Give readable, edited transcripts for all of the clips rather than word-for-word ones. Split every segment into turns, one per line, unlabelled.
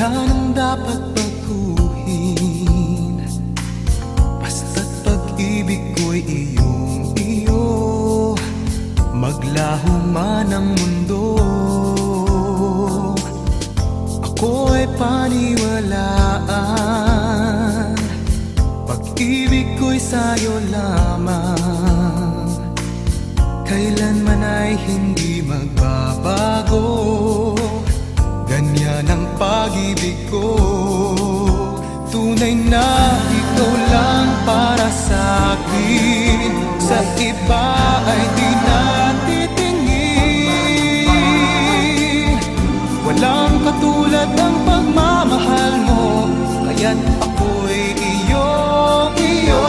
Wala nang dapat baguhin, basta't pag-ibig ko'y iyong-iyo. Maglaho man ang mundo, ako'y paniwalaan. Pag-ibig ko'y sa'yo lamang, kailanman ay hindi magbabago. Ganyan ang pag-ibig ko, tunay na ikaw lang para sa'kin. Sa iba ay di natitingin. Walang katulad ng pagmamahal mo, kaya't ako'y iyong-iyo.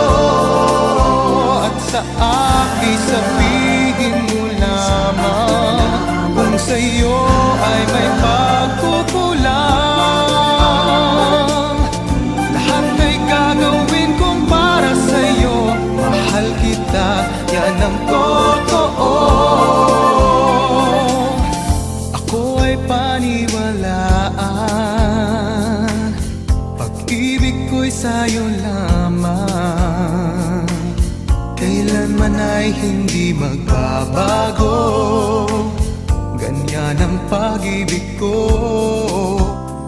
At sa akin sabihin mo lamang kung sa'yo ay may pagkukulang. Lahat ay gagawin kong para sa'yo. Mahal kita, yan ang totoo. Ako ay paniwalaan, pag-ibig ko'y sa'yo lamang, kailanman ay hindi magbabago. Ganyan ang pag-ibig ko,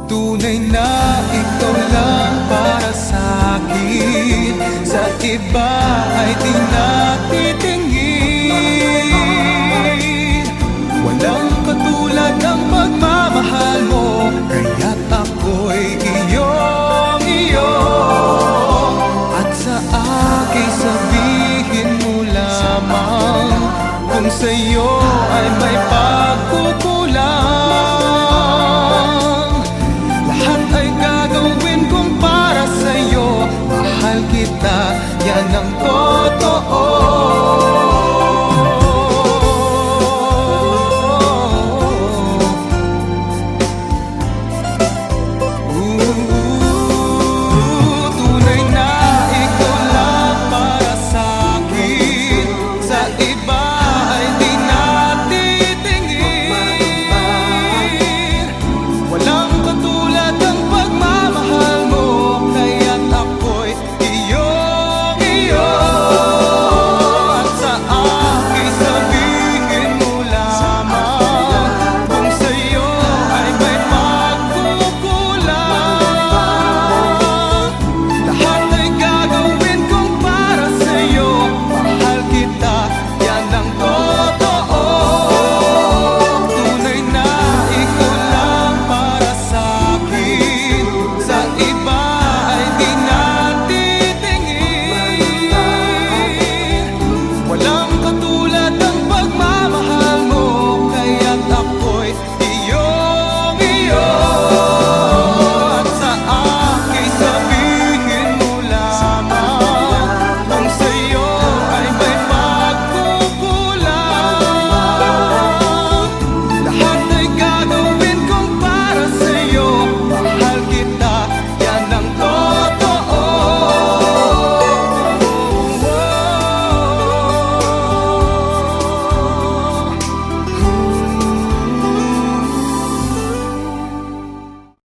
tunay na ikaw lang para sa'kin. Sa iba ay di natitingin. Walang katulad ng pagmamahal mo, kaya't ako'y iyong-iyo. At sa akin sabihin mo lamang kung sa'yo ay may pagkukulang. Lahat ay gagawin kong para sa'yo. Mahal kita, yan ang totoo.